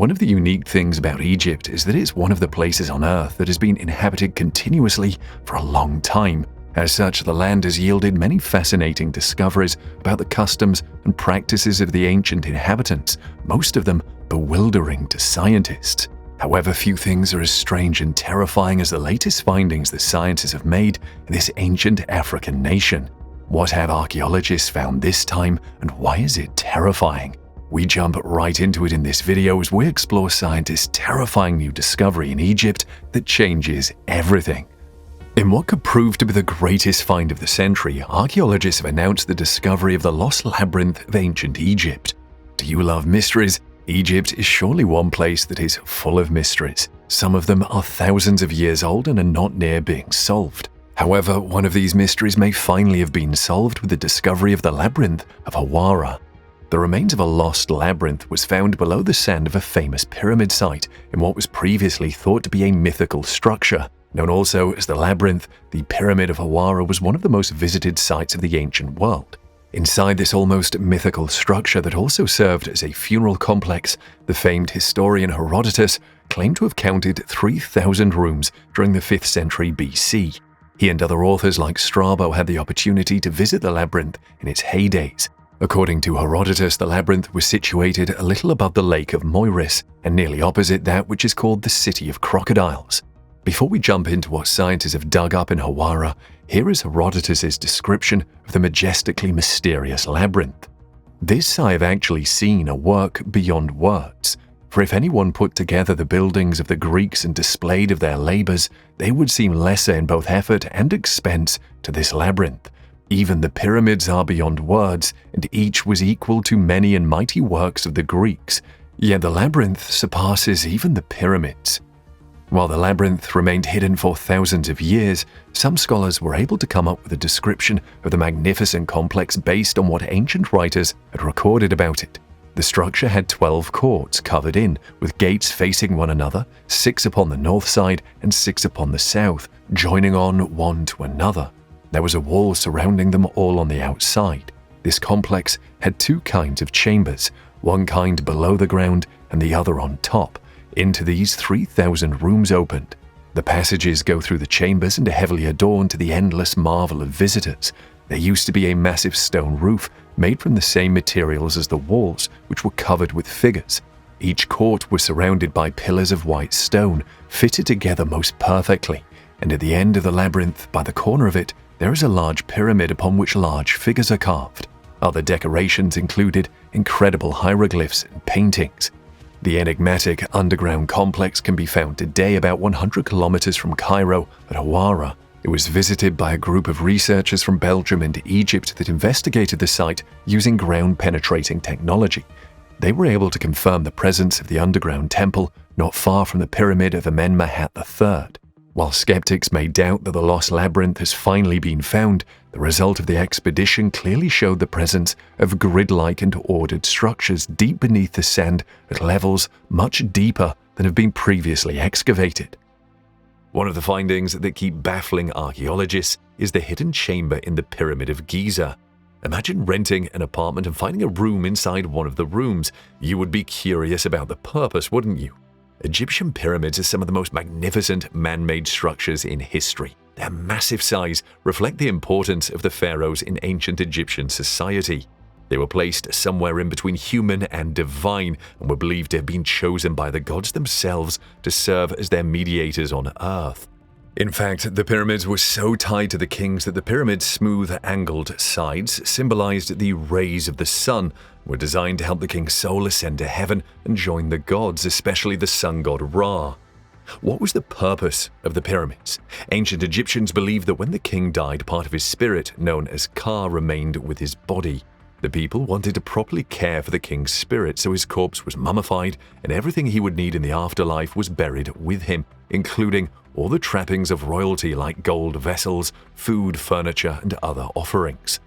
One of the unique things about Egypt is that it's one of the places on Earth that has been inhabited continuously for a long time. As such, the land has yielded many fascinating discoveries about the customs and practices of the ancient inhabitants, most of them bewildering to scientists. However, few things are as strange and terrifying as the latest findings that scientists have made in this ancient African nation. What have archaeologists found this time, and why is it terrifying? We jump right into it in this video as we explore scientists' terrifying new discovery in Egypt that changes everything. In what could prove to be the greatest find of the century, archaeologists have announced the discovery of the lost labyrinth of ancient Egypt. Do you love mysteries? Egypt is surely one place that is full of mysteries. Some of them are thousands of years old and are not near being solved. However, one of these mysteries may finally have been solved with the discovery of the labyrinth of Hawara. The remains of a lost labyrinth was found below the sand of a famous pyramid site in what was previously thought to be a mythical structure. Known also as the Labyrinth, the Pyramid of Hawara was one of the most visited sites of the ancient world. Inside this almost mythical structure that also served as a funeral complex, the famed historian Herodotus claimed to have counted 3,000 rooms during the 5th century BC. He and other authors like Strabo had the opportunity to visit the labyrinth in its heydays. According to Herodotus, the labyrinth was situated a little above the lake of Moiris and nearly opposite that which is called the City of Crocodiles. Before we jump into what scientists have dug up in Hawara, here is Herodotus' description of the majestically mysterious labyrinth. This I have actually seen a work beyond words, for if anyone put together the buildings of the Greeks and displayed of their labors, they would seem lesser in both effort and expense to this labyrinth. Even the pyramids are beyond words, and each was equal to many and mighty works of the Greeks, yet the labyrinth surpasses even the pyramids. While the labyrinth remained hidden for thousands of years, some scholars were able to come up with a description of the magnificent complex based on what ancient writers had recorded about it. The structure had 12 courts covered in, with gates facing one another, 6 upon the north side and 6 upon the south, joining on one to another. There was a wall surrounding them all on the outside. This complex had 2 kinds of chambers, one kind below the ground and the other on top. Into these 3,000 rooms opened. The passages go through the chambers and are heavily adorned to the endless marvel of visitors. There used to be a massive stone roof made from the same materials as the walls, which were covered with figures. Each court was surrounded by pillars of white stone, fitted together most perfectly, and at the end of the labyrinth, by the corner of it, there is a large pyramid upon which large figures are carved. Other decorations included incredible hieroglyphs and paintings. The enigmatic underground complex can be found today about 100 kilometers from Cairo at Hawara. It was visited by a group of researchers from Belgium and Egypt that investigated the site using ground-penetrating technology. They were able to confirm the presence of the underground temple not far from the pyramid of Amenemhat III. While skeptics may doubt that the lost labyrinth has finally been found, the result of the expedition clearly showed the presence of grid-like and ordered structures deep beneath the sand at levels much deeper than have been previously excavated. One of the findings that keep baffling archaeologists is the hidden chamber in the Pyramid of Giza. Imagine renting an apartment and finding a room inside one of the rooms. You would be curious about the purpose, wouldn't you? Egyptian pyramids are some of the most magnificent man-made structures in history. Their massive size reflect the importance of the pharaohs in ancient Egyptian society. They were placed somewhere in between human and divine and were believed to have been chosen by the gods themselves to serve as their mediators on earth. In fact, the pyramids were so tied to the kings that the pyramid's smooth, angled sides symbolized the rays of the sun, were designed to help the king's soul ascend to heaven and join the gods, especially the sun god Ra. What was the purpose of the pyramids? Ancient Egyptians believed that when the king died, part of his spirit, known as Ka, remained with his body. The people wanted to properly care for the king's spirit, so his corpse was mummified and everything he would need in the afterlife was buried with him, including all the trappings of royalty like gold vessels, food, furniture, and other offerings.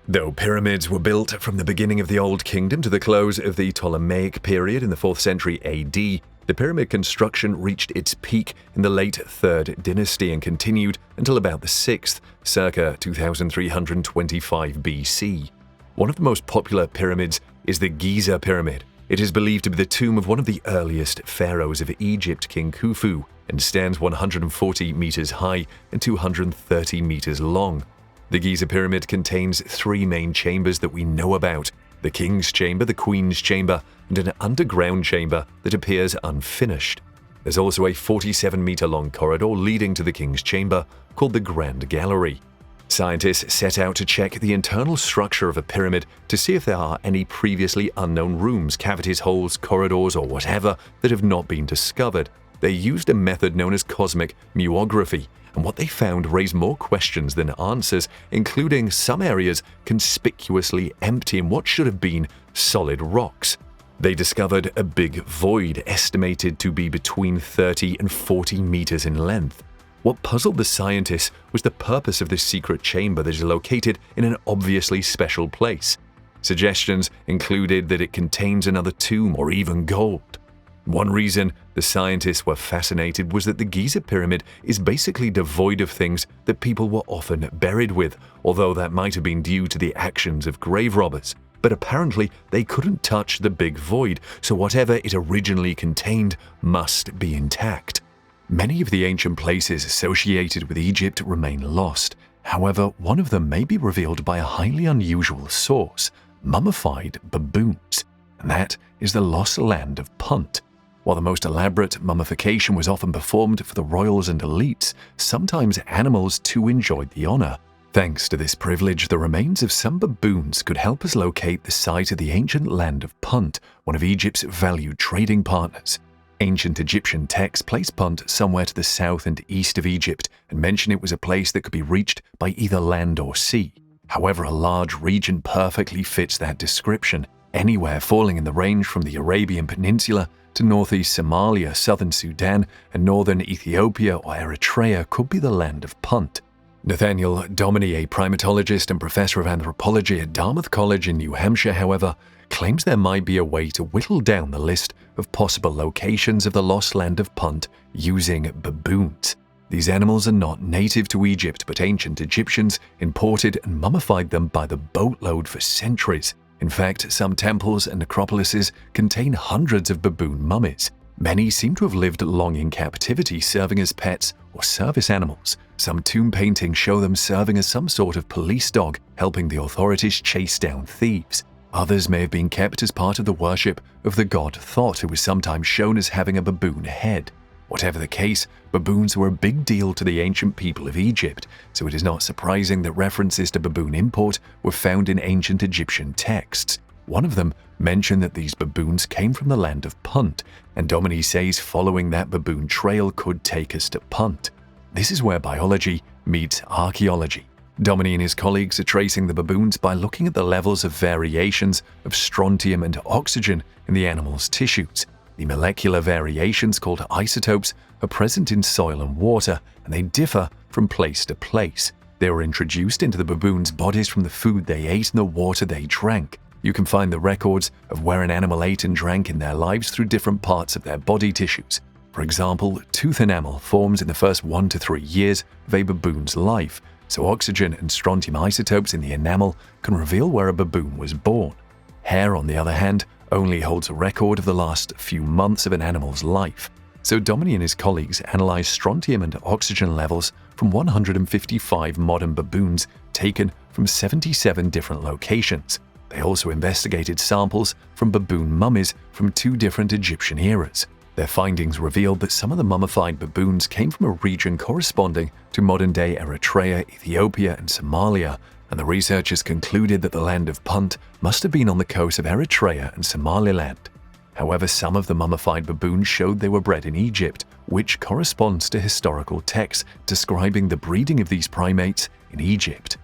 Though pyramids were built from the beginning of the Old Kingdom to the close of the Ptolemaic period in the 4th century AD, the pyramid construction reached its peak in the late 3rd dynasty and continued until about the 6th, circa 2325 BC. One of the most popular pyramids is the Giza Pyramid. It is believed to be the tomb of one of the earliest pharaohs of Egypt, King Khufu, and stands 140 meters high and 230 meters long. The Giza Pyramid contains three main chambers that we know about: the King's Chamber, the Queen's Chamber, and an underground chamber that appears unfinished. There's also a 47-meter-long corridor leading to the King's Chamber called the Grand Gallery. Scientists set out to check the internal structure of a pyramid to see if there are any previously unknown rooms, cavities, holes, corridors, or whatever that have not been discovered. They used a method known as cosmic muography, and what they found raised more questions than answers, including some areas conspicuously empty in what should have been solid rocks. They discovered a big void estimated to be between 30 and 40 meters in length. What puzzled the scientists was the purpose of this secret chamber that is located in an obviously special place. Suggestions included that it contains another tomb or even gold. One reason the scientists were fascinated was that the Giza Pyramid is basically devoid of things that people were often buried with, although that might have been due to the actions of grave robbers. But apparently they couldn't touch the big void, so whatever it originally contained must be intact. Many of the ancient places associated with Egypt remain lost. However, one of them may be revealed by a highly unusual source: mummified baboons. And that is the lost land of Punt. While the most elaborate mummification was often performed for the royals and elites, sometimes animals too enjoyed the honor. Thanks to this privilege, the remains of some baboons could help us locate the site of the ancient land of Punt, one of Egypt's valued trading partners. Ancient Egyptian texts place Punt somewhere to the south and east of Egypt and mention it was a place that could be reached by either land or sea. However, a large region perfectly fits that description. Anywhere falling in the range from the Arabian Peninsula to northeast Somalia, southern Sudan, and northern Ethiopia or Eritrea could be the land of Punt. Nathaniel Dominy, a primatologist and professor of anthropology at Dartmouth College in New Hampshire, however, claims there might be a way to whittle down the list of possible locations of the lost land of Punt using baboons. These animals are not native to Egypt, but ancient Egyptians imported and mummified them by the boatload for centuries. In fact, some temples and necropolises contain hundreds of baboon mummies. Many seem to have lived long in captivity, serving as pets or service animals. Some tomb paintings show them serving as some sort of police dog, helping the authorities chase down thieves. Others may have been kept as part of the worship of the god Thoth, who was sometimes shown as having a baboon head. Whatever the case, baboons were a big deal to the ancient people of Egypt, so it is not surprising that references to baboon import were found in ancient Egyptian texts. One of them mentioned that these baboons came from the land of Punt, and Dominy says following that baboon trail could take us to Punt. This is where biology meets archaeology. Dominy and his colleagues are tracing the baboons by looking at the levels of variations of strontium and oxygen in the animal's tissues. The molecular variations, called isotopes, are present in soil and water, and they differ from place to place. They were introduced into the baboons' bodies from the food they ate and the water they drank. You can find the records of where an animal ate and drank in their lives through different parts of their body tissues. For example, tooth enamel forms in the first 1 to 3 years of a baboon's life, so oxygen and strontium isotopes in the enamel can reveal where a baboon was born. Hair, on the other hand, only holds a record of the last few months of an animal's life. So Dominy and his colleagues analyzed strontium and oxygen levels from 155 modern baboons taken from 77 different locations. They also investigated samples from baboon mummies from 2 different Egyptian eras. Their findings revealed that some of the mummified baboons came from a region corresponding to modern-day Eritrea, Ethiopia, and Somalia, and the researchers concluded that the land of Punt must have been on the coast of Eritrea and Somaliland. However, some of the mummified baboons showed they were bred in Egypt, which corresponds to historical texts describing the breeding of these primates in Egypt.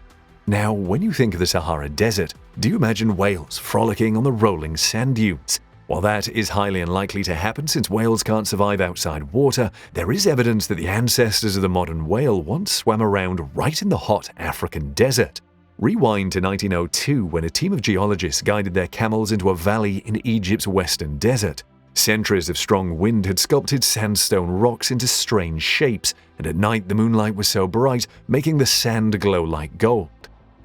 Now, when you think of the Sahara Desert, do you imagine whales frolicking on the rolling sand dunes? While that is highly unlikely to happen since whales can't survive outside water, there is evidence that the ancestors of the modern whale once swam around right in the hot African desert. Rewind to 1902 when a team of geologists guided their camels into a valley in Egypt's western desert. Centuries of strong wind had sculpted sandstone rocks into strange shapes, and at night the moonlight was so bright, making the sand glow like gold.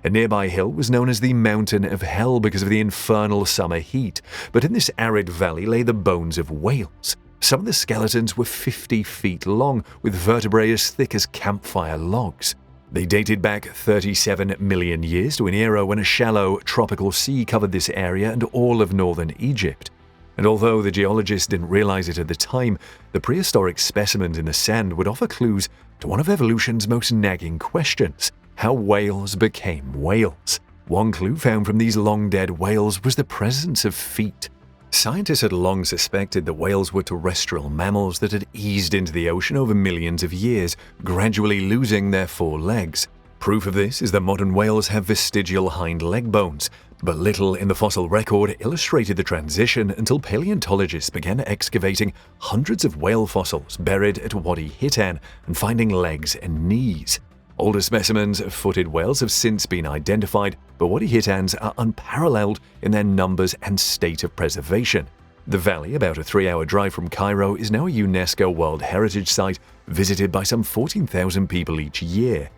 A nearby hill was known as the Mountain of Hell because of the infernal summer heat, but in this arid valley lay the bones of whales. Some of the skeletons were 50 feet long, with vertebrae as thick as campfire logs. They dated back 37 million years to an era when a shallow tropical sea covered this area and all of northern Egypt. And although the geologists didn't realize it at the time, the prehistoric specimens in the sand would offer clues to one of evolution's most nagging questions: how whales became whales. One clue found from these long-dead whales was the presence of feet. Scientists had long suspected that whales were terrestrial mammals that had eased into the ocean over millions of years, gradually losing their four legs. Proof of this is that modern whales have vestigial hind leg bones, but little in the fossil record illustrated the transition until paleontologists began excavating hundreds of whale fossils buried at Wadi Hitan and finding legs and knees. Older specimens of footed whales have since been identified, but Wadi Hitans are unparalleled in their numbers and state of preservation. The valley, about a 3-hour drive from Cairo, is now a UNESCO World Heritage Site visited by some 14,000 people each year.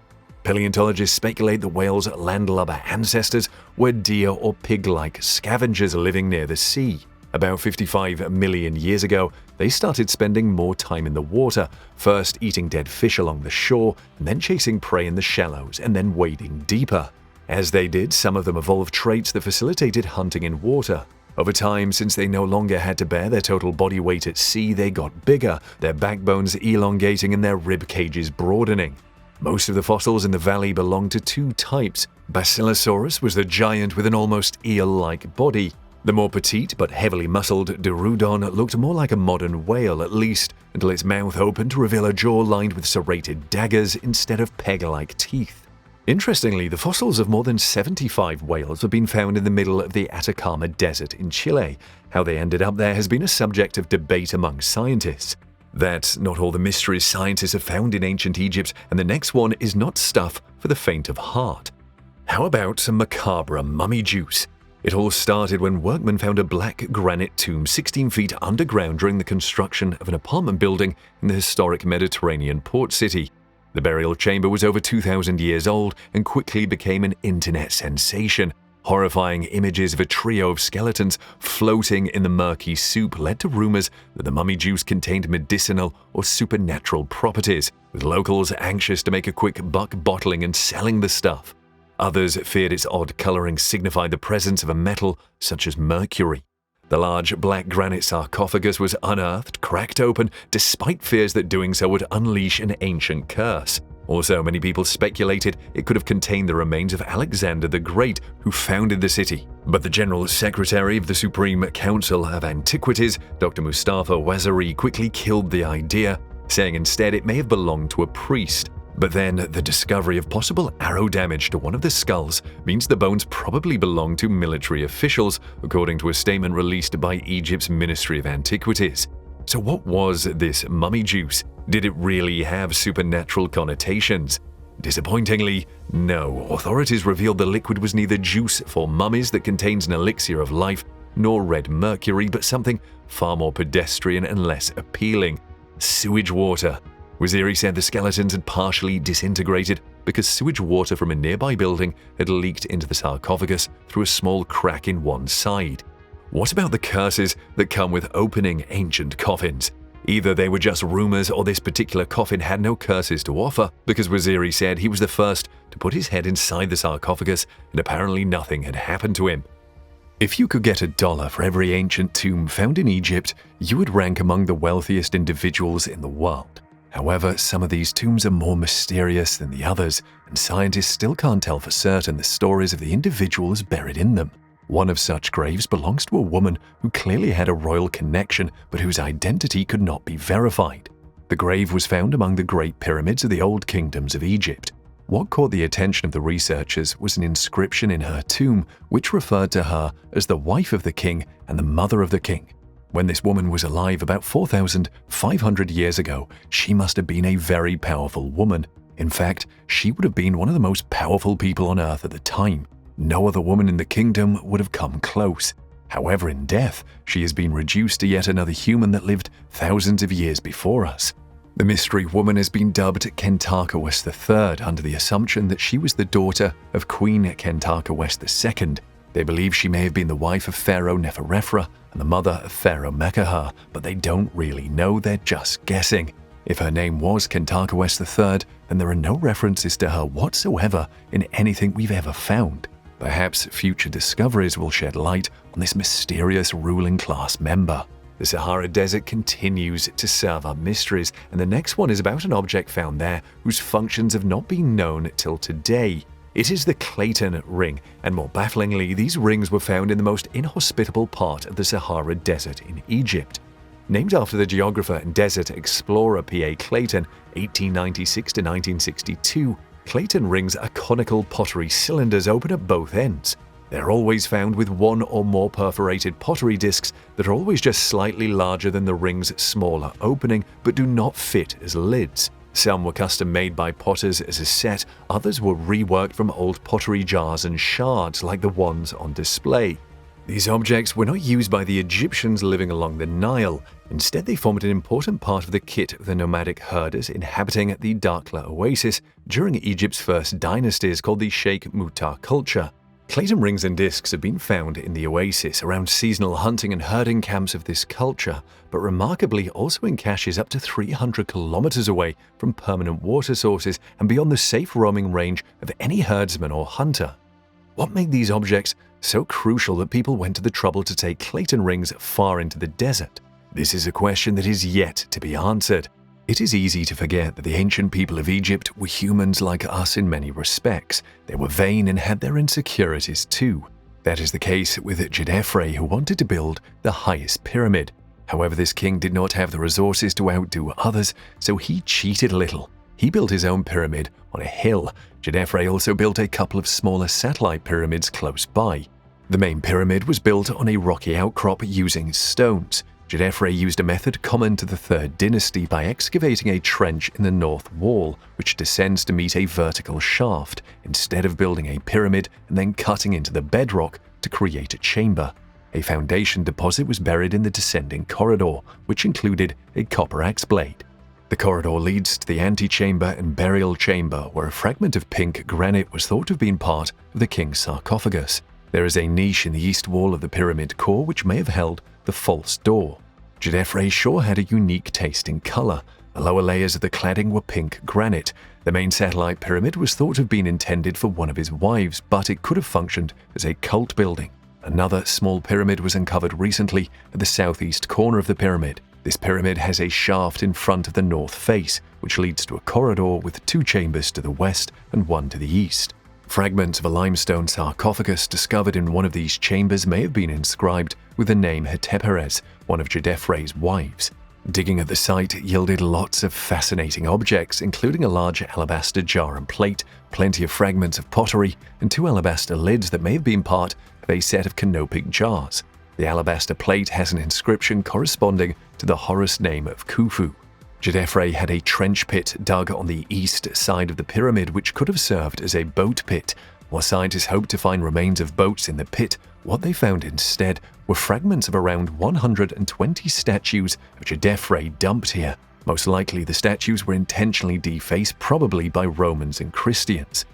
Paleontologists speculate the whales' landlubber ancestors were deer or pig-like scavengers living near the sea. About 55 million years ago, they started spending more time in the water, first eating dead fish along the shore, and then chasing prey in the shallows, and then wading deeper. As they did, some of them evolved traits that facilitated hunting in water. Over time, since they no longer had to bear their total body weight at sea, they got bigger, their backbones elongating and their rib cages broadening. Most of the fossils in the valley belong to two types. Basilosaurus was the giant with an almost eel-like body. The more petite but heavily muscled Dorudon looked more like a modern whale, at least until its mouth opened to reveal a jaw lined with serrated daggers instead of peg-like teeth. Interestingly, the fossils of more than 75 whales have been found in the middle of the Atacama Desert in Chile. How they ended up there has been a subject of debate among scientists. That's not all the mysteries scientists have found in ancient Egypt, and the next one is not stuff for the faint of heart. How about some macabre mummy juice? It all started when workmen found a black granite tomb 16 feet underground during the construction of an apartment building in the historic Mediterranean port city. The burial chamber was over 2,000 years old and quickly became an internet sensation. Horrifying images of a trio of skeletons floating in the murky soup led to rumors that the mummy juice contained medicinal or supernatural properties, with locals anxious to make a quick buck bottling and selling the stuff. Others feared its odd coloring signified the presence of a metal such as mercury. The large black granite sarcophagus was unearthed, cracked open, despite fears that doing so would unleash an ancient curse. Also, many people speculated it could have contained the remains of Alexander the Great, who founded the city. But the General Secretary of the Supreme Council of Antiquities, Dr. Mustafa Waziri, quickly killed the idea, saying instead it may have belonged to a priest. But then, the discovery of possible arrow damage to one of the skulls means the bones probably belonged to military officials, according to a statement released by Egypt's Ministry of Antiquities. So what was this mummy juice? Did it really have supernatural connotations? Disappointingly, no. Authorities revealed the liquid was neither juice for mummies that contains an elixir of life, nor red mercury, but something far more pedestrian and less appealing: sewage water. Waziri said the skeletons had partially disintegrated because sewage water from a nearby building had leaked into the sarcophagus through a small crack in one side. What about the curses that come with opening ancient coffins? Either they were just rumors or this particular coffin had no curses to offer, because Waziri said he was the first to put his head inside the sarcophagus and apparently nothing had happened to him. If you could get $1 for every ancient tomb found in Egypt, you would rank among the wealthiest individuals in the world. However, some of these tombs are more mysterious than the others, and scientists still can't tell for certain the stories of the individuals buried in them. One of such graves belongs to a woman who clearly had a royal connection, but whose identity could not be verified. The grave was found among the Great Pyramids of the Old Kingdoms of Egypt. What caught the attention of the researchers was an inscription in her tomb which referred to her as the wife of the king and the mother of the king. When this woman was alive about 4,500 years ago, she must have been a very powerful woman. In fact, she would have been one of the most powerful people on earth at the time. No other woman in the kingdom would have come close. However, in death, she has been reduced to yet another human that lived thousands of years before us. The mystery woman has been dubbed Kentarkawes III under the assumption that she was the daughter of Queen Kentarkawes II. They believe she may have been the wife of Pharaoh Neferefra and the mother of Pharaoh Mekahar, but they don't really know, they're just guessing. If her name was Kentarkawes III, then there are no references to her whatsoever in anything we've ever found. Perhaps future discoveries will shed light on this mysterious ruling class member. The Sahara Desert continues to serve up mysteries, and the next one is about an object found there whose functions have not been known till today. It is the Clayton Ring, and more bafflingly, these rings were found in the most inhospitable part of the Sahara Desert in Egypt. Named after the geographer and desert explorer P.A. Clayton, 1896 to 1962, Clayton rings are conical pottery cylinders open at both ends. They're always found with one or more perforated pottery discs that are always just slightly larger than the ring's smaller opening, but do not fit as lids. Some were custom made by potters as a set, others were reworked from old pottery jars and shards like the ones on display. These objects were not used by the Egyptians living along the Nile. Instead, they formed an important part of the kit of the nomadic herders inhabiting the Dakhla oasis during Egypt's first dynasties called the Sheikh Mutar culture. Clayton rings and discs have been found in the oasis around seasonal hunting and herding camps of this culture, but remarkably also in caches up to 300 kilometers away from permanent water sources and beyond the safe roaming range of any herdsman or hunter. What made these objects so crucial that people went to the trouble to take Clayton rings far into the desert? This is a question that is yet to be answered. It is easy to forget that the ancient people of Egypt were humans like us in many respects. They were vain and had their insecurities too. That is the case with Djedefre, who wanted to build the highest pyramid. However, this king did not have the resources to outdo others, so he cheated a little. He built his own pyramid on a hill. Djedefre also built a couple of smaller satellite pyramids close by. The main pyramid was built on a rocky outcrop using stones. Djedefre used a method common to the Third Dynasty by excavating a trench in the north wall, which descends to meet a vertical shaft, instead of building a pyramid and then cutting into the bedrock to create a chamber. A foundation deposit was buried in the descending corridor, which included a copper axe blade. The corridor leads to the antechamber and burial chamber, where a fragment of pink granite was thought to have been part of the king's sarcophagus. There is a niche in the east wall of the pyramid core which may have held the false door. Djedefre sure had a unique taste in color. The lower layers of the cladding were pink granite. The main satellite pyramid was thought to have been intended for one of his wives, but it could have functioned as a cult building. Another small pyramid was uncovered recently at the southeast corner of the pyramid. This pyramid has a shaft in front of the north face, which leads to a corridor with two chambers to the west and one to the east. Fragments of a limestone sarcophagus discovered in one of these chambers may have been inscribed with the name Hetepheres, one of Djedefre's wives. Digging at the site yielded lots of fascinating objects, including a large alabaster jar and plate, plenty of fragments of pottery, and two alabaster lids that may have been part of a set of canopic jars. The alabaster plate has an inscription corresponding to the Horus name of Khufu. Djedefre had a trench pit dug on the east side of the pyramid which could have served as a boat pit. While scientists hoped to find remains of boats in the pit, what they found instead were fragments of around 120 statues of Djedefre dumped here. Most likely the statues were intentionally defaced, probably by Romans and Christians.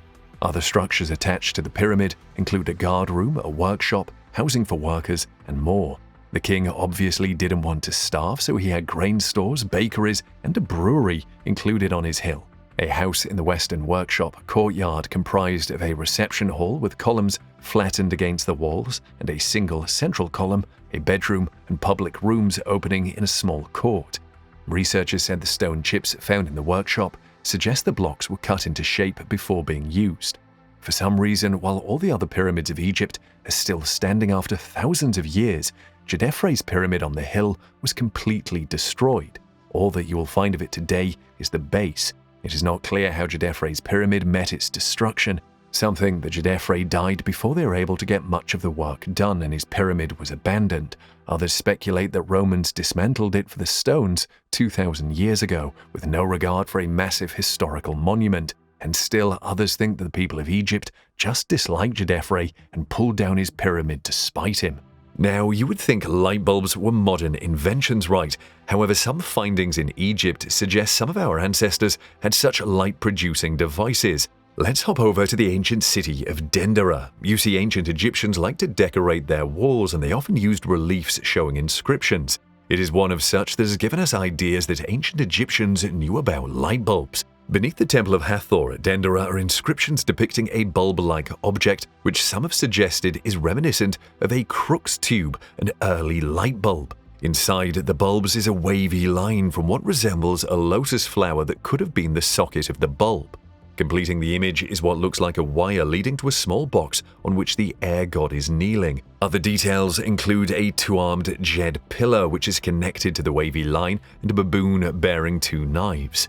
Other structures attached to the pyramid include a guard room, a workshop, housing for workers, and more. The king obviously didn't want to starve, so he had grain stores, bakeries, and a brewery included on his hill. A house in the western workshop courtyard comprised of a reception hall with columns flattened against the walls and a single central column, a bedroom, and public rooms opening in a small court. Researchers said the stone chips found in the workshop suggest the blocks were cut into shape before being used. For some reason, while all the other pyramids of Egypt are still standing after thousands of years, Djedefre's pyramid on the hill was completely destroyed. All that you will find of it today is the base. It is not clear how Djedefre's pyramid met its destruction. Some think that Djedefre died before they were able to get much of the work done and his pyramid was abandoned. Others speculate that Romans dismantled it for the stones 2,000 years ago with no regard for a massive historical monument. And still others think that the people of Egypt just disliked Djedefre and pulled down his pyramid to spite him. Now, you would think light bulbs were modern inventions, right? However, some findings in Egypt suggest some of our ancestors had such light-producing devices. Let's hop over to the ancient city of Dendera. You see, ancient Egyptians liked to decorate their walls, and they often used reliefs showing inscriptions. It is one of such that has given us ideas that ancient Egyptians knew about light bulbs. Beneath the Temple of Hathor at Dendera are inscriptions depicting a bulb-like object, which some have suggested is reminiscent of a Crookes tube, an early light bulb. Inside the bulbs is a wavy line from what resembles a lotus flower that could have been the socket of the bulb. Completing the image is what looks like a wire leading to a small box on which the air god is kneeling. Other details include a two-armed jed pillar which is connected to the wavy line and a baboon bearing two knives.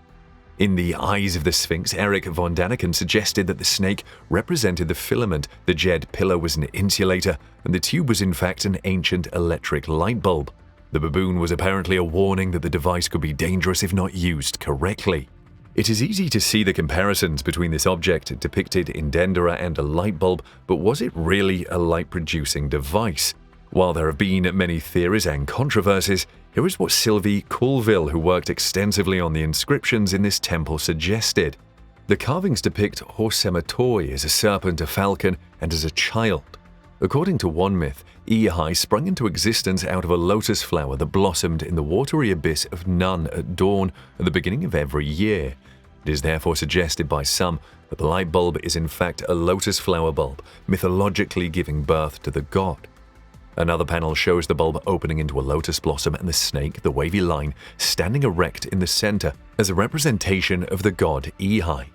In the eyes of the Sphinx, Eric von Daniken suggested that the snake represented the filament, the jed pillar was an insulator, and the tube was in fact an ancient electric light bulb. The baboon was apparently a warning that the device could be dangerous if not used correctly. It is easy to see the comparisons between this object depicted in Dendera and a light bulb, but was it really a light-producing device? While there have been many theories and controversies, here is what Sylvie Colville, who worked extensively on the inscriptions in this temple, suggested. The carvings depict Horsematoi as a serpent, a falcon, and as a child. According to one myth, Ehi sprung into existence out of a lotus flower that blossomed in the watery abyss of Nun at dawn at the beginning of every year. It is therefore suggested by some that the light bulb is in fact a lotus flower bulb, mythologically giving birth to the god. Another panel shows the bulb opening into a lotus blossom and the snake, the wavy line, standing erect in the center as a representation of the god Ehi.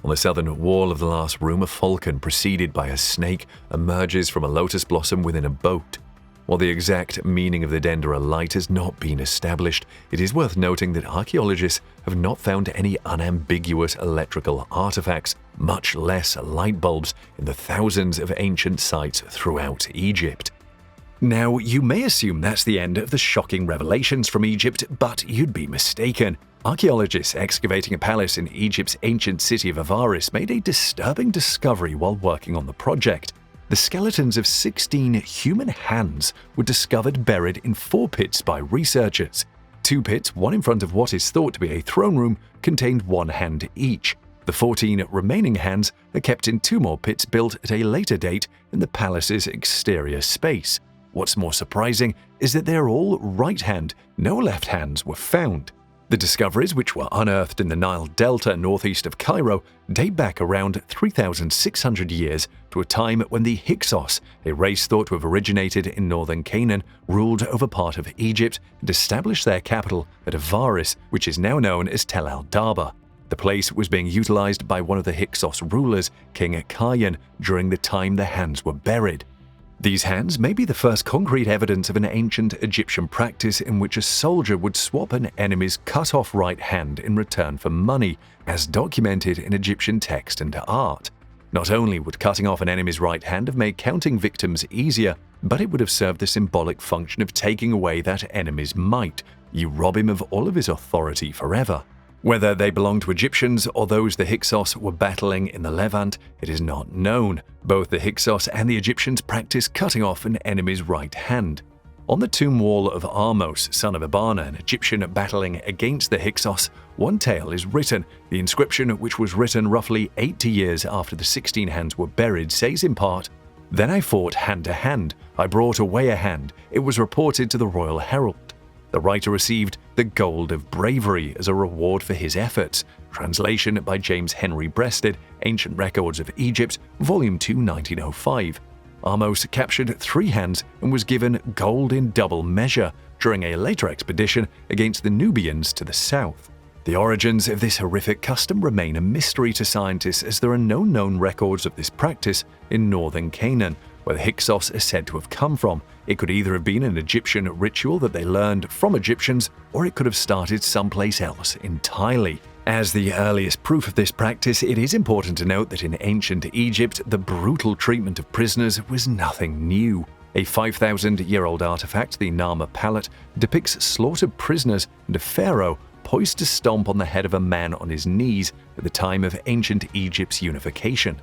On the southern wall of the last room, a falcon preceded by a snake emerges from a lotus blossom within a boat. While the exact meaning of the Dendera light has not been established, it is worth noting that archaeologists have not found any unambiguous electrical artifacts, much less light bulbs, in the thousands of ancient sites throughout Egypt. Now, you may assume that's the end of the shocking revelations from Egypt, but you'd be mistaken. Archaeologists excavating a palace in Egypt's ancient city of Avaris made a disturbing discovery while working on the project. The skeletons of 16 human hands were discovered buried in 4 pits by researchers. 2 pits, one in front of what is thought to be a throne room, contained 1 hand each. The 14 remaining hands are kept in 2 more pits built at a later date in the palace's exterior space. What's more surprising is that they're all right hand, no left hands were found. The discoveries, which were unearthed in the Nile Delta northeast of Cairo, date back around 3,600 years to a time when the Hyksos, a race thought to have originated in northern Canaan, ruled over part of Egypt and established their capital at Avaris, which is now known as Tel al-Daba. The place was being utilized by one of the Hyksos rulers, King Kayan, during the time the hands were buried. These hands may be the first concrete evidence of an ancient Egyptian practice in which a soldier would swap an enemy's cut-off right hand in return for money, as documented in Egyptian text and art. Not only would cutting off an enemy's right hand have made counting victims easier, but it would have served the symbolic function of taking away that enemy's might. You rob him of all of his authority forever. Whether they belonged to Egyptians or those the Hyksos were battling in the Levant, it is not known. Both the Hyksos and the Egyptians practiced cutting off an enemy's right hand. On the tomb wall of Ahmose, son of Abana, an Egyptian battling against the Hyksos, one tale is written. The inscription, which was written roughly 80 years after the 16 hands were buried, says in part, "Then I fought hand to hand. I brought away a hand. It was reported to the royal herald. The writer received the Gold of Bravery as a reward for his efforts." Translation by James Henry Breasted, Ancient Records of Egypt, Volume 2, 1905. Ahmose captured 3 hands and was given gold in double measure during a later expedition against the Nubians to the south. The origins of this horrific custom remain a mystery to scientists, as there are no known records of this practice in northern Canaan, where the Hyksos are said to have come from. It could either have been an Egyptian ritual that they learned from Egyptians, or it could have started someplace else entirely. As the earliest proof of this practice, it is important to note that in ancient Egypt, the brutal treatment of prisoners was nothing new. A 5,000-year-old artifact, the Nama palette, depicts slaughtered prisoners and a pharaoh poised to stomp on the head of a man on his knees at the time of ancient Egypt's unification.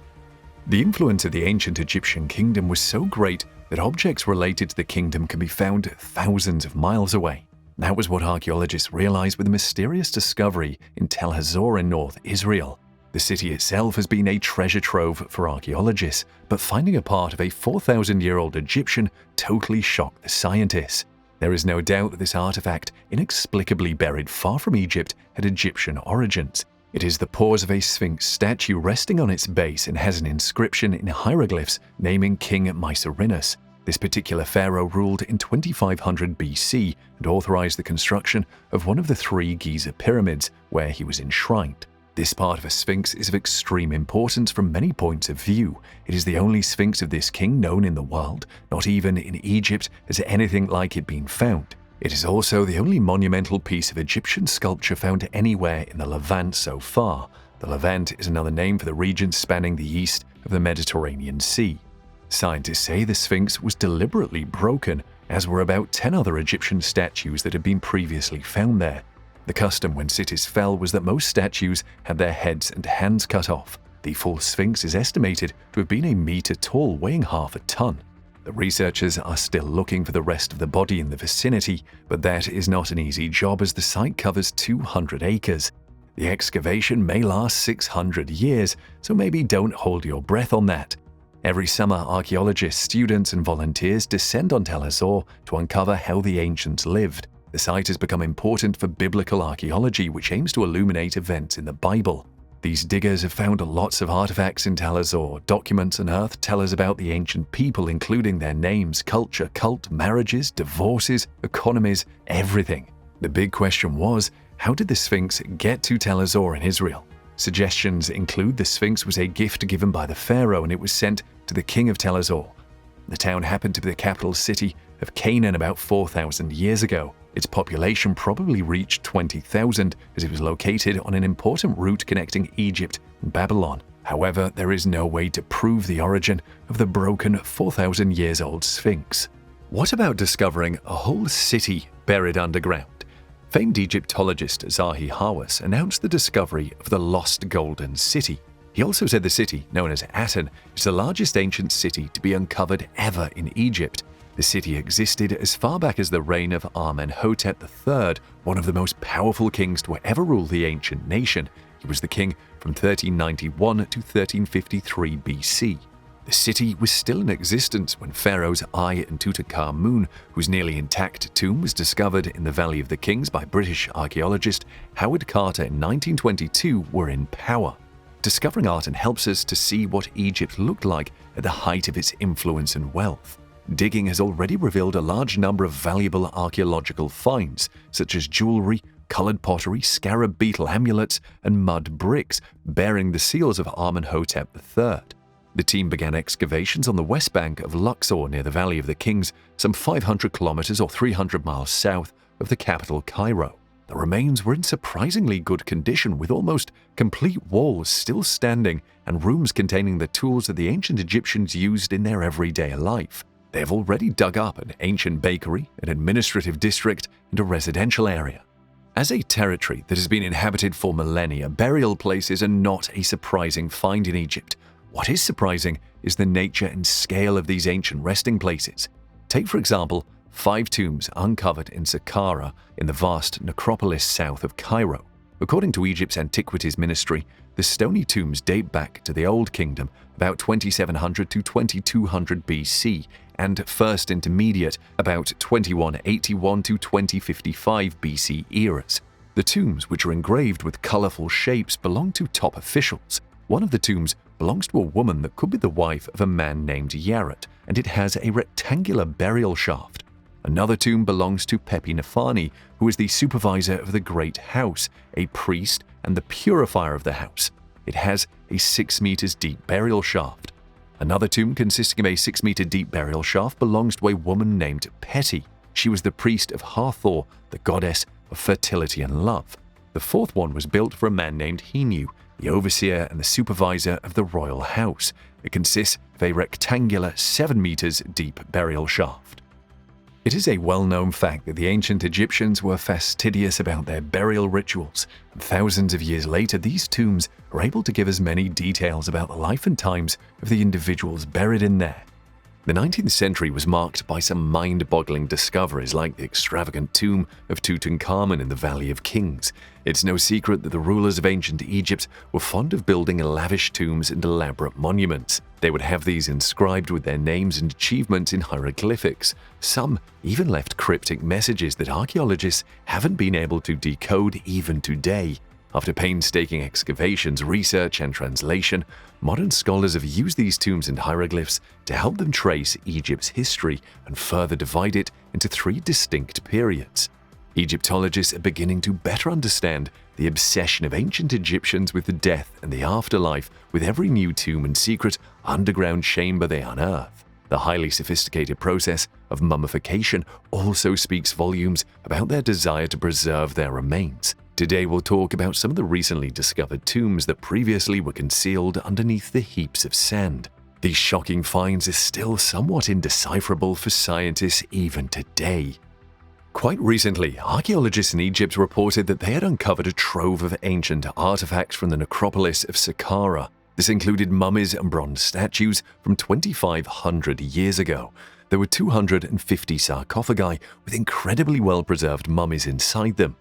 The influence of the ancient Egyptian kingdom was so great that objects related to the kingdom can be found thousands of miles away. That was what archaeologists realized with the mysterious discovery in Tel Hazor in North Israel. The city itself has been a treasure trove for archaeologists, but finding a part of a 4,000-year-old Egyptian totally shocked the scientists. There is no doubt that this artifact, inexplicably buried far from Egypt, had Egyptian origins. It is the paws of a sphinx statue resting on its base and has an inscription in hieroglyphs naming King Mycerinus. This particular pharaoh ruled in 2500 BC and authorized the construction of one of the 3 Giza pyramids, where he was enshrined. This part of a sphinx is of extreme importance from many points of view. It is the only sphinx of this king known in the world. Not even in Egypt has anything like it been found. It is also the only monumental piece of Egyptian sculpture found anywhere in the Levant so far. The Levant is another name for the region spanning the east of the Mediterranean Sea. Scientists say the Sphinx was deliberately broken, as were about 10 other Egyptian statues that had been previously found there. The custom when cities fell was that most statues had their heads and hands cut off. The full Sphinx is estimated to have been a meter tall, weighing half a ton. The researchers are still looking for the rest of the body in the vicinity, but that is not an easy job as the site covers 200 acres. The excavation may last 600 years, so maybe don't hold your breath on that. Every summer, archaeologists, students, and volunteers descend on Tel Hazor to uncover how the ancients lived. The site has become important for biblical archaeology, which aims to illuminate events in the Bible. These diggers have found lots of artifacts in Tel Hazor. Documents unearthed tell us about the ancient people, including their names, culture, cult, marriages, divorces, economies, everything. The big question was, how did the Sphinx get to Tel Hazor in Israel? Suggestions include the Sphinx was a gift given by the pharaoh and it was sent to the king of Tel Hazor. The town happened to be the capital city of Canaan about 4,000 years ago. Its population probably reached 20,000 as it was located on an important route connecting Egypt and Babylon. However, there is no way to prove the origin of the broken 4,000 years old Sphinx. What about discovering a whole city buried underground? Famed Egyptologist Zahi Hawass announced the discovery of the Lost Golden City. He also said the city, known as Aten, is the largest ancient city to be uncovered ever in Egypt. The city existed as far back as the reign of Amenhotep III, one of the most powerful kings to ever rule the ancient nation. He was the king from 1391 to 1353 BC. The city was still in existence when pharaohs Ai and Tutankhamun, whose nearly intact tomb was discovered in the Valley of the Kings by British archaeologist Howard Carter in 1922, were in power. Discovering Aten helps us to see what Egypt looked like at the height of its influence and wealth. Digging has already revealed a large number of valuable archaeological finds, such as jewelry, colored pottery, scarab beetle amulets, and mud bricks bearing the seals of Amenhotep III. The team began excavations on the west bank of Luxor near the Valley of the Kings, some 500 kilometers or 300 miles south of the capital Cairo. The remains were in surprisingly good condition, with almost complete walls still standing and rooms containing the tools that the ancient Egyptians used in their everyday life. They have already dug up an ancient bakery, an administrative district, and a residential area. As a territory that has been inhabited for millennia, burial places are not a surprising find in Egypt. What is surprising is the nature and scale of these ancient resting places. Take, for example, 5 tombs uncovered in Saqqara in the vast necropolis south of Cairo. According to Egypt's Antiquities Ministry, the stony tombs date back to the Old Kingdom, about 2700 to 2200 BC, and First Intermediate, about 2181 to 2055 BC eras. The tombs, which are engraved with colorful shapes, belong to top officials. One of the tombs belongs to a woman that could be the wife of a man named Yaret, and it has a rectangular burial shaft. Another tomb belongs to Pepi Nefani, who is the supervisor of the Great House, a priest and the purifier of the house. It has a 6 meters deep burial shaft. Another tomb consisting of a 6-meter deep burial shaft belongs to a woman named Peti. She was the priest of Hathor, the goddess of fertility and love. The fourth one was built for a man named Hinu, the overseer and the supervisor of the royal house. It consists of a rectangular 7 meters deep burial shaft. It is a well-known fact that the ancient Egyptians were fastidious about their burial rituals, and thousands of years later these tombs are able to give us many details about the life and times of the individuals buried in there. The 19th century was marked by some mind-boggling discoveries like the extravagant tomb of Tutankhamun in the Valley of Kings. It's no secret that the rulers of ancient Egypt were fond of building lavish tombs and elaborate monuments. They would have these inscribed with their names and achievements in hieroglyphics. Some even left cryptic messages that archaeologists haven't been able to decode even today. After painstaking excavations, research, and translation, modern scholars have used these tombs and hieroglyphs to help them trace Egypt's history and further divide it into three distinct periods. Egyptologists are beginning to better understand the obsession of ancient Egyptians with the death and the afterlife with every new tomb and secret underground chamber they unearth. The highly sophisticated process of mummification also speaks volumes about their desire to preserve their remains. Today we'll talk about some of the recently discovered tombs that previously were concealed underneath the heaps of sand. These shocking finds are still somewhat indecipherable for scientists even today. Quite recently, archaeologists in Egypt reported that they had uncovered a trove of ancient artifacts from the necropolis of Saqqara. This included mummies and bronze statues from 2,500 years ago. There were 250 sarcophagi with incredibly well-preserved mummies inside them.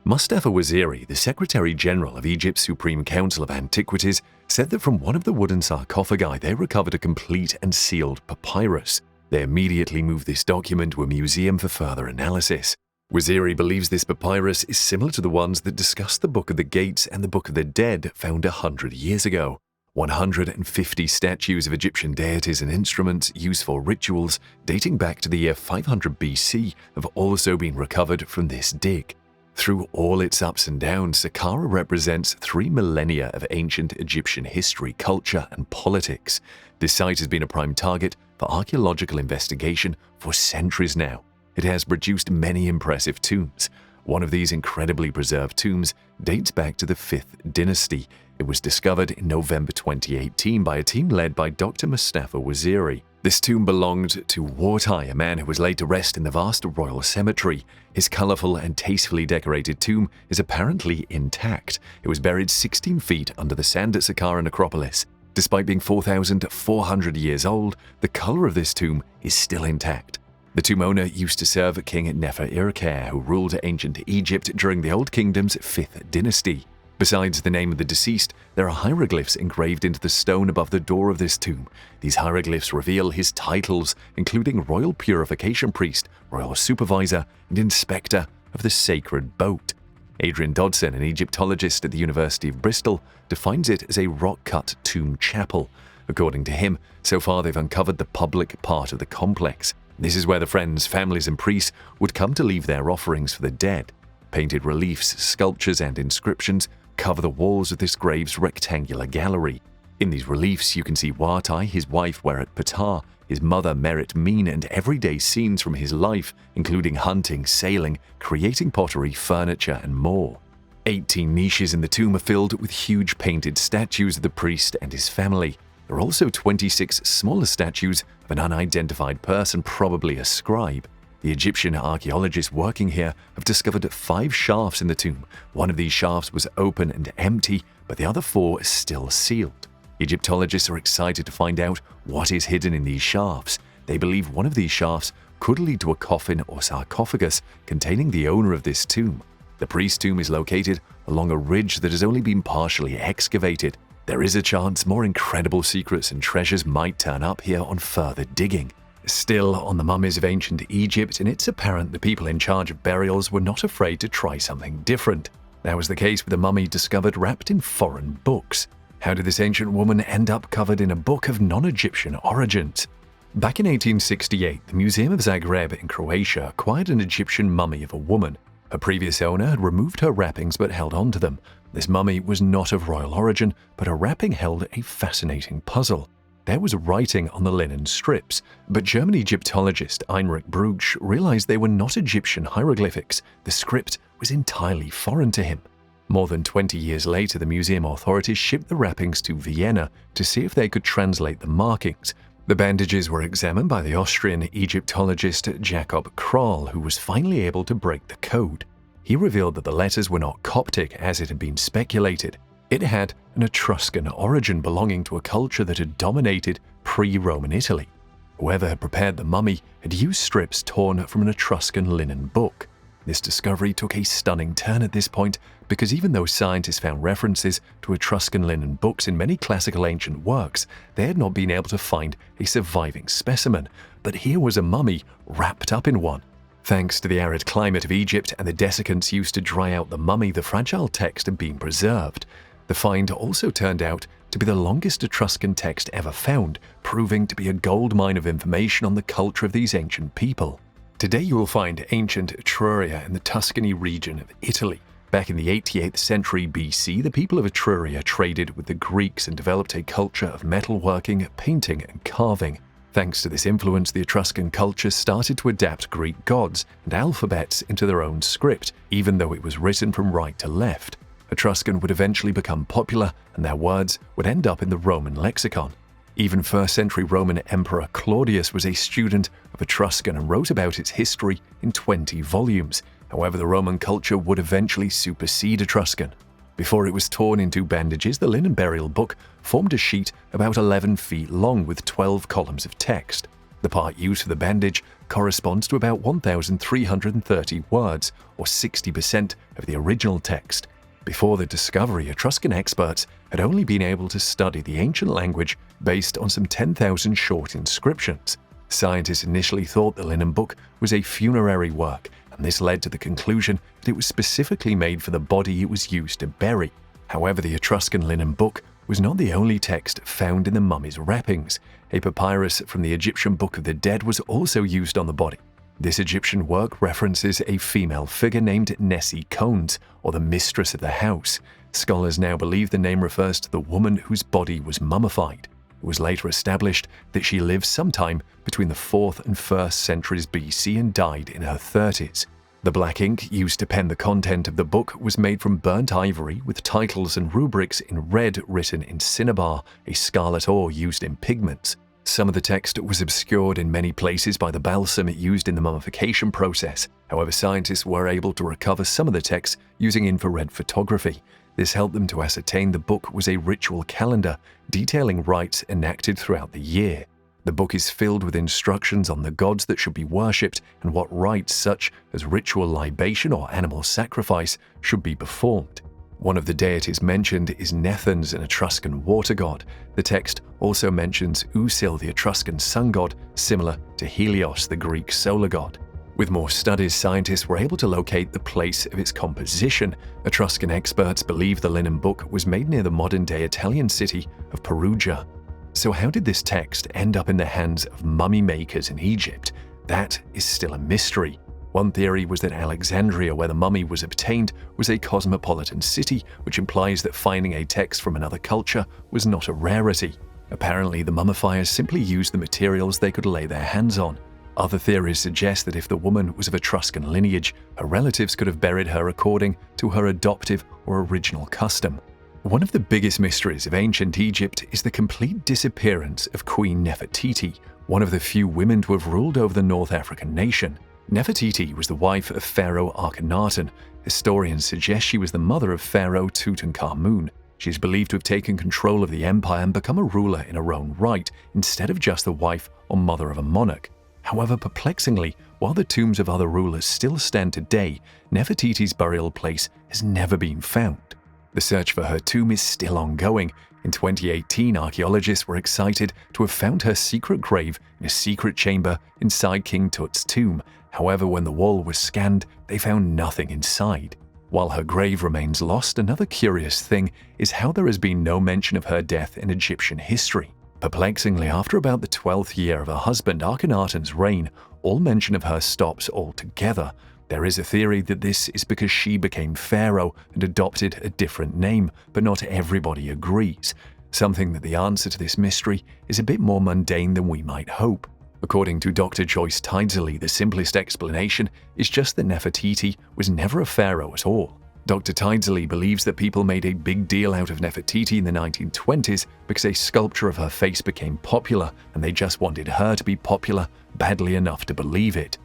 Mustafa Waziri, the Secretary General of Egypt's Supreme Council of Antiquities, said that from one of the wooden sarcophagi they recovered a complete and sealed papyrus. They immediately moved this document to a museum for further analysis. Waziri believes this papyrus is similar to the ones that discuss the Book of the Gates and the Book of the Dead found 100 years ago. 150 statues of Egyptian deities and instruments used for rituals dating back to the year 500 BC have also been recovered from this dig. Through all its ups and downs, Saqqara represents 3 millennia of ancient Egyptian history, culture, and politics. This site has been a prime target for archaeological investigation for centuries now. It has produced many impressive tombs. One of these incredibly preserved tombs dates back to the 5th dynasty. It was discovered in November 2018 by a team led by Dr. Mustafa Waziri. This tomb belonged to Wartai, a man who was laid to rest in the vast royal cemetery. His colorful and tastefully decorated tomb is apparently intact. It was buried 16 feet under the sand at Saqqara necropolis. Despite being 4,400 years old, the color of this tomb is still intact. The tomb owner used to serve King Nefer-Irkare, who ruled ancient Egypt during the Old Kingdom's 5th dynasty. Besides the name of the deceased, there are hieroglyphs engraved into the stone above the door of this tomb. These hieroglyphs reveal his titles, including Royal Purification Priest, Royal Supervisor, and Inspector of the Sacred Boat. Adrian Dodson, an Egyptologist at the University of Bristol, defines it as a rock-cut tomb chapel. According to him, so far they've uncovered the public part of the complex. This is where the friends, families, and priests would come to leave their offerings for the dead. Painted reliefs, sculptures, and inscriptions cover the walls of this grave's rectangular gallery. In these reliefs, you can see Wartai, his wife Weret Patar, his mother Merit Meen, and everyday scenes from his life, including hunting, sailing, creating pottery, furniture, and more. 18 niches in the tomb are filled with huge painted statues of the priest and his family. There are also 26 smaller statues of an unidentified person, probably a scribe. The Egyptian archaeologists working here have discovered 5 shafts in the tomb. One of these shafts was open and empty, but the other 4 are still sealed. Egyptologists are excited to find out what is hidden in these shafts. They believe one of these shafts could lead to a coffin or sarcophagus containing the owner of this tomb. The priest's tomb is located along a ridge that has only been partially excavated. There is a chance more incredible secrets and treasures might turn up here on further digging. Still on the mummies of ancient Egypt, and it's apparent the people in charge of burials were not afraid to try something different. That was the case with a mummy discovered wrapped in foreign books. How did this ancient woman end up covered in a book of non-Egyptian origins? Back in 1868, the Museum of Zagreb in Croatia acquired an Egyptian mummy of a woman. Her previous owner had removed her wrappings but held on to them. This mummy was not of royal origin, but her wrapping held a fascinating puzzle. There was writing on the linen strips, but German Egyptologist Heinrich Brugsch realized they were not Egyptian hieroglyphics. The script was entirely foreign to him. More than 20 years later, the museum authorities shipped the wrappings to Vienna to see if they could translate the markings. The bandages were examined by the Austrian Egyptologist Jakob Kroll, who was finally able to break the code. He revealed that the letters were not Coptic as it had been speculated. It had an Etruscan origin belonging to a culture that had dominated pre-Roman Italy. Whoever had prepared the mummy had used strips torn from an Etruscan linen book. This discovery took a stunning turn at this point because even though scientists found references to Etruscan linen books in many classical ancient works, they had not been able to find a surviving specimen. But here was a mummy wrapped up in one. Thanks to the arid climate of Egypt and the desiccants used to dry out the mummy, the fragile text had been preserved. The find also turned out to be the longest Etruscan text ever found, proving to be a goldmine of information on the culture of these ancient people. Today you will find ancient Etruria in the Tuscany region of Italy. Back in the 88th century BC, the people of Etruria traded with the Greeks and developed a culture of metalworking, painting, and carving. Thanks to this influence, the Etruscan culture started to adapt Greek gods and alphabets into their own script, even though it was written from right to left. Etruscan would eventually become popular, and their words would end up in the Roman lexicon. Even 1st century Roman Emperor Claudius was a student of Etruscan and wrote about its history in 20 volumes. However, the Roman culture would eventually supersede Etruscan. Before it was torn into bandages, the linen burial book formed a sheet about 11 feet long with 12 columns of text. The part used for the bandage corresponds to about 1,330 words, or 60% of the original text. Before the discovery, Etruscan experts had only been able to study the ancient language based on some 10,000 short inscriptions. Scientists initially thought the linen book was a funerary work, and this led to the conclusion that it was specifically made for the body it was used to bury. However, the Etruscan linen book was not the only text found in the mummy's wrappings. A papyrus from the Egyptian Book of the Dead was also used on the body. This Egyptian work references a female figure named Nessie Cones, or the mistress of the house. Scholars now believe the name refers to the woman whose body was mummified. It was later established that she lived sometime between the 4th and 1st centuries BC and died in her 30s. The black ink used to pen the content of the book was made from burnt ivory with titles and rubrics in red written in cinnabar, a scarlet ore used in pigments. Some of the text was obscured in many places by the balsam used in the mummification process. However, scientists were able to recover some of the text using infrared photography. This helped them to ascertain the book was a ritual calendar detailing rites enacted throughout the year. The book is filled with instructions on the gods that should be worshipped and what rites such as ritual libation or animal sacrifice should be performed. One of the deities mentioned is Nethans, an Etruscan water god. The text also mentions Usil, the Etruscan sun god, similar to Helios, the Greek solar god. With more studies, scientists were able to locate the place of its composition. Etruscan experts believe the linen book was made near the modern-day Italian city of Perugia. So how did this text end up in the hands of mummy makers in Egypt? That is still a mystery. One theory was that Alexandria, where the mummy was obtained, was a cosmopolitan city, which implies that finding a text from another culture was not a rarity. Apparently, the mummifiers simply used the materials they could lay their hands on. Other theories suggest that if the woman was of Etruscan lineage, her relatives could have buried her according to her adoptive or original custom. One of the biggest mysteries of ancient Egypt is the complete disappearance of Queen Nefertiti, one of the few women to have ruled over the North African nation. Nefertiti was the wife of Pharaoh Akhenaten. Historians suggest she was the mother of Pharaoh Tutankhamun. She is believed to have taken control of the empire and become a ruler in her own right, instead of just the wife or mother of a monarch. However, perplexingly, while the tombs of other rulers still stand today, Nefertiti's burial place has never been found. The search for her tomb is still ongoing. In 2018, archaeologists were excited to have found her secret grave in a secret chamber inside King Tut's tomb. However, when the wall was scanned, they found nothing inside. While her grave remains lost, another curious thing is how there has been no mention of her death in Egyptian history. Perplexingly, after about the 12th year of her husband Akhenaten's reign, all mention of her stops altogether. There is a theory that this is because she became pharaoh and adopted a different name, but not everybody agrees. Something that the answer to this mystery is a bit more mundane than we might hope. According to Dr. Joyce Tidsley, the simplest explanation is just that Nefertiti was never a pharaoh at all. Dr. Tydesley believes that people made a big deal out of Nefertiti in the 1920s because a sculpture of her face became popular and they just wanted her to be popular badly enough to believe it.